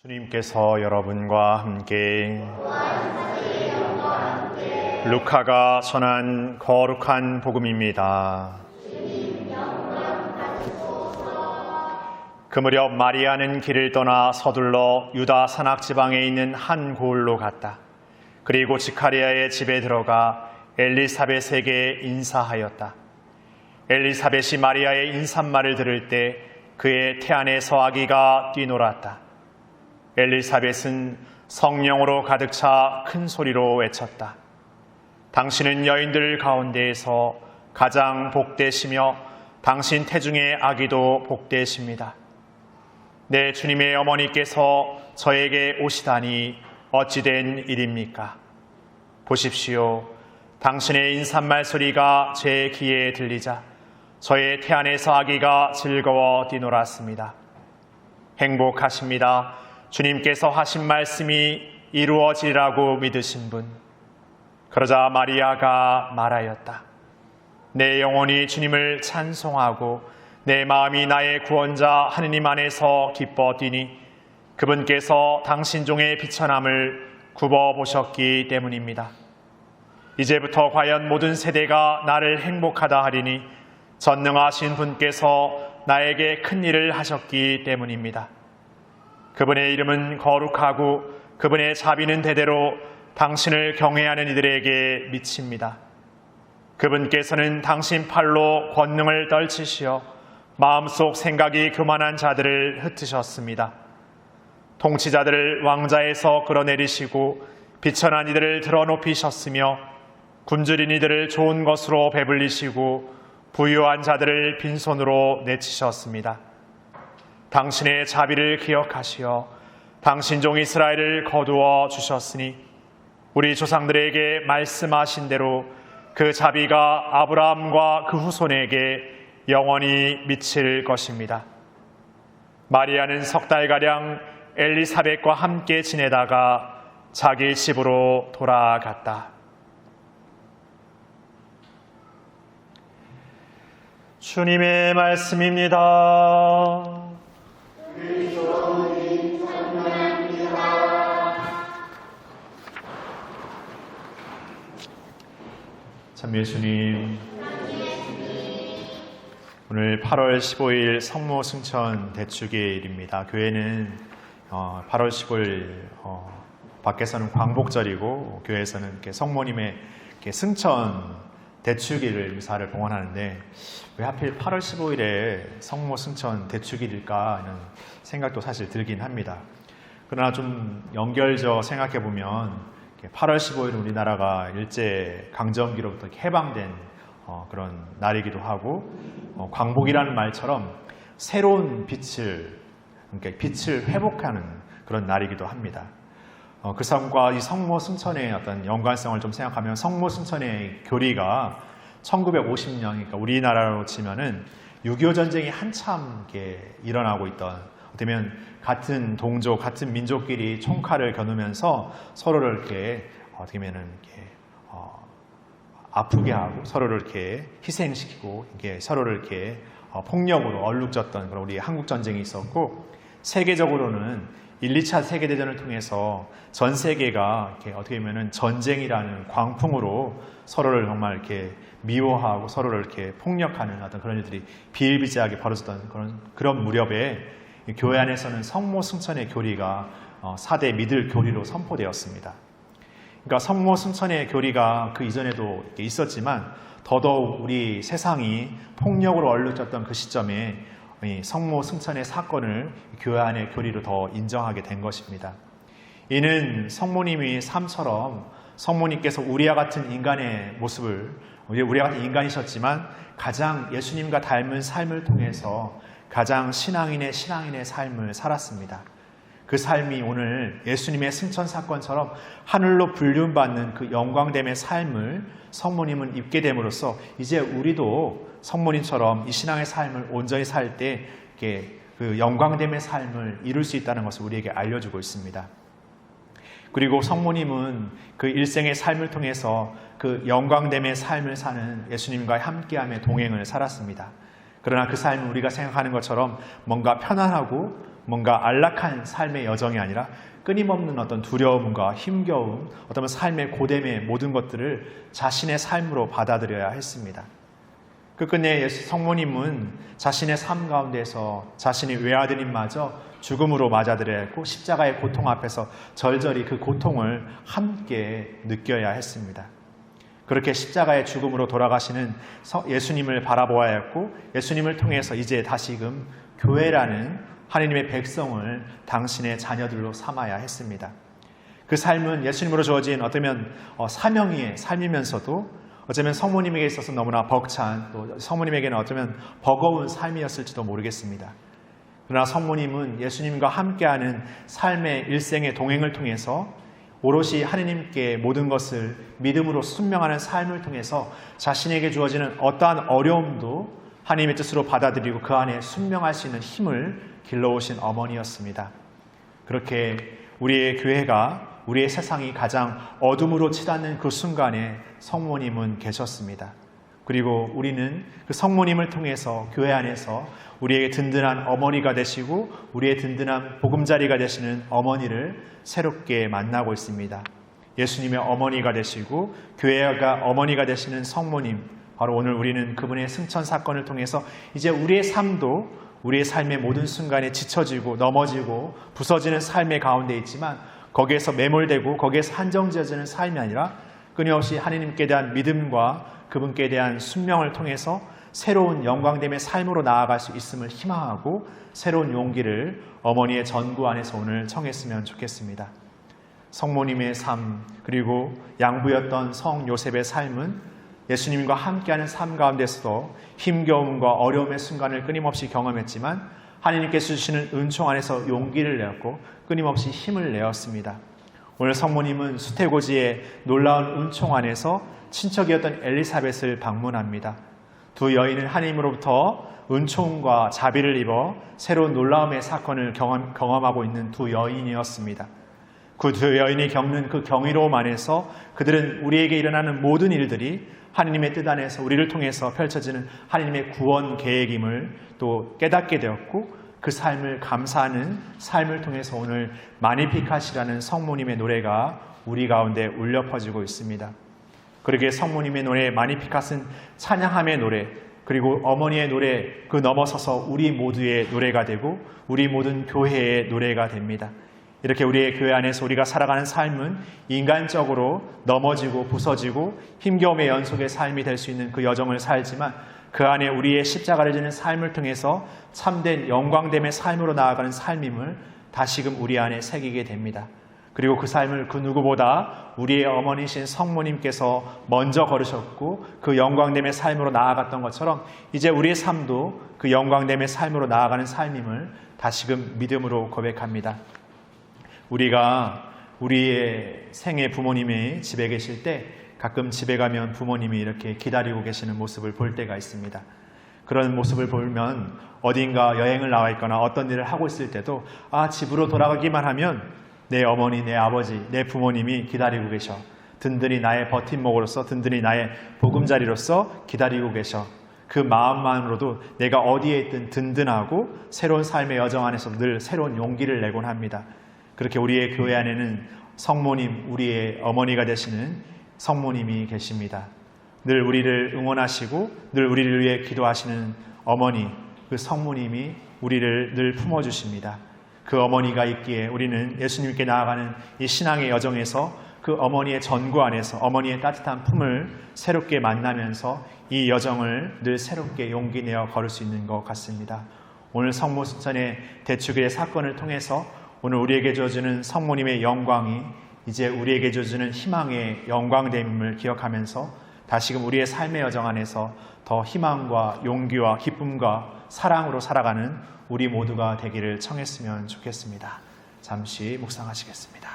주님께서 여러분과 함께 루카가 전한 거룩한 복음입니다. 그 무렵 마리아는 길을 떠나 서둘러 유다 산악 지방에 있는 한 고을로 갔다. 그리고 지카리아의 집에 들어가 엘리사벳에게 인사하였다. 엘리사벳이 마리아의 인사말을 들을 때 그의 태안에서 아기가 뛰놀았다. 엘리사벳은 성령으로 가득 차 큰 소리로 외쳤다. 당신은 여인들 가운데에서 가장 복되시며 당신 태중의 아기도 복되십니다. 내 주님의 어머니께서 저에게 오시다니 어찌된 일입니까? 보십시오. 당신의 인사말 소리가 제 귀에 들리자 저의 태안에서 아기가 즐거워 뛰놀았습니다. 행복하십니다. 주님께서 하신 말씀이 이루어지리라고 믿으신 분. 그러자 마리아가 말하였다. 내 영혼이 주님을 찬송하고 내 마음이 나의 구원자 하느님 안에서 기뻐 뛰니 그분께서 당신 종의 비천함을 굽어보셨기 때문입니다. 이제부터 과연 모든 세대가 나를 행복하다 하리니 전능하신 분께서 나에게 큰 일을 하셨기 때문입니다. 그분의 이름은 거룩하고 그분의 자비는 대대로 당신을 경외하는 이들에게 미칩니다. 그분께서는 당신 팔로 권능을 떨치시어 마음속 생각이 교만한 자들을 흩으셨습니다. 통치자들을 왕자에서 끌어내리시고 비천한 이들을 드러높이셨으며 굶주린 이들을 좋은 것으로 배불리시고 부유한 자들을 빈손으로 내치셨습니다. 당신의 자비를 기억하시어 당신 종 이스라엘을 거두어 주셨으니 우리 조상들에게 말씀하신 대로 그 자비가 아브라함과 그 후손에게 영원히 미칠 것입니다. 마리아는 석 달가량 엘리사벳과 함께 지내다가 자기 집으로 돌아갔다. 주님의 말씀입니다. 참 예수님, 오늘 8월 15일 성모 승천 대축일입니다. 교회는 8월 15일 밖에서는 광복절이고 교회에서는 이렇게 성모님의 이렇게 승천 대축일을 미사를 봉헌하는데 왜 하필 8월 15일에 성모 승천 대축일일까 하는 생각도 사실 들긴 합니다. 그러나 좀 연결져 생각해 보면 8월 15일은 우리나라가 일제 강점기로부터 해방된 그런 날이기도 하고 광복이라는 말처럼 새로운 빛을, 그러니까 빛을 회복하는 그런 날이기도 합니다. 그 성과 이 성모 승천의 어떤 연관성을 좀 생각하면 성모 승천의 교리가 1950년, 그러니까 우리나라로 치면은 6.25 전쟁이 한참 이렇게 일어나고 있던, 어쩌면 같은 동족, 같은 민족끼리 총칼을 겨누면서 서로를 이렇게 어떻게 보면은 이렇게 아프게 하고 서로를 이렇게 희생시키고 이게 서로를 이렇게 폭력으로 얼룩졌던 그런 우리 한국 전쟁이 있었고, 세계적으로는 1, 2차 세계대전을 통해서 전 세계가 이렇게 어떻게 보면은 전쟁이라는 광풍으로 서로를 정말 이렇게 미워하고 서로를 이렇게 폭력하는 어떤 그런 일들이 비일비재하게 벌어졌던 그런 무렵에 교회 안에서는 성모 승천의 교리가 4대 믿을 교리로 선포되었습니다. 그러니까 성모 승천의 교리가 그 이전에도 있었지만 더더욱 우리 세상이 폭력으로 얼룩졌던 그 시점에 성모 승천의 사건을 교회 안의 교리로 더 인정하게 된 것입니다. 이는 성모님이 삶처럼 성모님께서 우리와 같은 인간의 모습을, 우리와 같은 인간이셨지만 가장 예수님과 닮은 삶을 통해서 가장 신앙인의 삶을 살았습니다. 그 삶이 오늘 예수님의 승천 사건처럼 하늘로 불륜받는 그 영광됨의 삶을 성모님은 입게 됨으로써 이제 우리도 성모님처럼 이 신앙의 삶을 온전히 살 때 그 영광됨의 삶을 이룰 수 있다는 것을 우리에게 알려주고 있습니다. 그리고 성모님은 그 일생의 삶을 통해서 그 영광됨의 삶을 사는 예수님과 함께함의 동행을 살았습니다. 그러나 그 삶은 우리가 생각하는 것처럼 뭔가 편안하고 뭔가 안락한 삶의 여정이 아니라 끊임없는 어떤 두려움과 힘겨움, 어떤 삶의 고됨의 모든 것들을 자신의 삶으로 받아들여야 했습니다. 끝끝내 성모님은 자신의 삶 가운데서 자신의 외아드님마저 죽음으로 맞아들여야 했고 십자가의 고통 앞에서 절절히 그 고통을 함께 느껴야 했습니다. 그렇게 십자가의 죽음으로 돌아가시는 예수님을 바라보아야 했고 예수님을 통해서 이제 다시금 교회라는 하나님의 백성을 당신의 자녀들로 삼아야 했습니다. 그 삶은 예수님으로 주어진 어쩌면 사명의 삶이면서도 어쩌면 성모님에게 있어서 너무나 벅찬, 또 성모님에게는 어쩌면 버거운 삶이었을지도 모르겠습니다. 그러나 성모님은 예수님과 함께하는 삶의 일생의 동행을 통해서 오롯이 하느님께 모든 것을 믿음으로 순명하는 삶을 통해서 자신에게 주어지는 어떠한 어려움도 하나님의 뜻으로 받아들이고 그 안에 순명할 수 있는 힘을 길러오신 어머니였습니다. 그렇게 우리의 교회가 우리의 세상이 가장 어둠으로 치닫는 그 순간에 성모님은 계셨습니다. 그리고 우리는 그 성모님을 통해서 교회 안에서 우리에게 든든한 어머니가 되시고 우리의 든든한 보금자리가 되시는 어머니를 새롭게 만나고 있습니다. 예수님의 어머니가 되시고 교회가 어머니가 되시는 성모님, 바로 오늘 우리는 그분의 승천 사건을 통해서 이제 우리의 삶도 우리의 삶의 모든 순간에 지쳐지고 넘어지고 부서지는 삶의 가운데 있지만 거기에서 매몰되고 거기에서 한정지어지는 삶이 아니라 끊임없이 하나님께 대한 믿음과 그분께 대한 순명을 통해서 새로운 영광됨의 삶으로 나아갈 수 있음을 희망하고 새로운 용기를 어머니의 전구 안에서 오늘 청했으면 좋겠습니다. 성모님의 삶 그리고 양부였던 성 요셉의 삶은 예수님과 함께하는 삶 가운데서도 힘겨움과 어려움의 순간을 끊임없이 경험했지만 하나님께서 주시는 은총 안에서 용기를 내었고 끊임없이 힘을 내었습니다. 오늘 성모님은 수태고지의 놀라운 은총 안에서 친척이었던 엘리사벳을 방문합니다. 두 여인은 하나님으로부터 은총과 자비를 입어 새로운 놀라움의 사건을 경험하고 있는 두 여인이었습니다. 그 두 여인이 겪는 그 경이로움 안에서 그들은 우리에게 일어나는 모든 일들이 하나님의 뜻 안에서 우리를 통해서 펼쳐지는 하나님의 구원 계획임을 또 깨닫게 되었고 그 삶을 감사하는 삶을 통해서 오늘 마니피카시라는 성모님의 노래가 우리 가운데 울려 퍼지고 있습니다. 그러기에 성모님의 노래 마니피카스는 찬양함의 노래 그리고 어머니의 노래 그 넘어서서 우리 모두의 노래가 되고 우리 모든 교회의 노래가 됩니다. 이렇게 우리의 교회 안에서 우리가 살아가는 삶은 인간적으로 넘어지고 부서지고 힘겨움의 연속의 삶이 될 수 있는 그 여정을 살지만 그 안에 우리의 십자가를 지는 삶을 통해서 참된 영광됨의 삶으로 나아가는 삶임을 다시금 우리 안에 새기게 됩니다. 그리고 그 삶을 그 누구보다 우리의 어머니신 성모님께서 먼저 걸으셨고 그 영광됨의 삶으로 나아갔던 것처럼 이제 우리의 삶도 그 영광됨의 삶으로 나아가는 삶임을 다시금 믿음으로 고백합니다. 우리가 우리의 생애 부모님이 집에 계실 때 가끔 집에 가면 부모님이 이렇게 기다리고 계시는 모습을 볼 때가 있습니다. 그런 모습을 보면 어딘가 여행을 나와 있거나 어떤 일을 하고 있을 때도 집으로 돌아가기만 하면 내 어머니, 내 아버지, 내 부모님이 기다리고 계셔. 든든히 나의 버팀목으로서 든든히 나의 보금자리로서 기다리고 계셔. 그 마음만으로도 내가 어디에 있든 든든하고 새로운 삶의 여정 안에서 늘 새로운 용기를 내곤 합니다. 그렇게 우리의 교회 안에는 성모님, 우리의 어머니가 되시는 성모님이 계십니다. 늘 우리를 응원하시고 늘 우리를 위해 기도하시는 어머니, 그 성모님이 우리를 늘 품어주십니다. 그 어머니가 있기에 우리는 예수님께 나아가는 이 신앙의 여정에서 그 어머니의 전구 안에서 어머니의 따뜻한 품을 새롭게 만나면서 이 여정을 늘 새롭게 용기 내어 걸을 수 있는 것 같습니다. 오늘 성모전의 대축일의 사건을 통해서 오늘 우리에게 주어지는 성모님의 영광이 이제 우리에게 주어지는 희망의 영광됨을 기억하면서 다시금 우리의 삶의 여정 안에서 더 희망과 용기와 기쁨과 사랑으로 살아가는 우리 모두가 되기를 청했으면 좋겠습니다. 잠시 묵상하시겠습니다.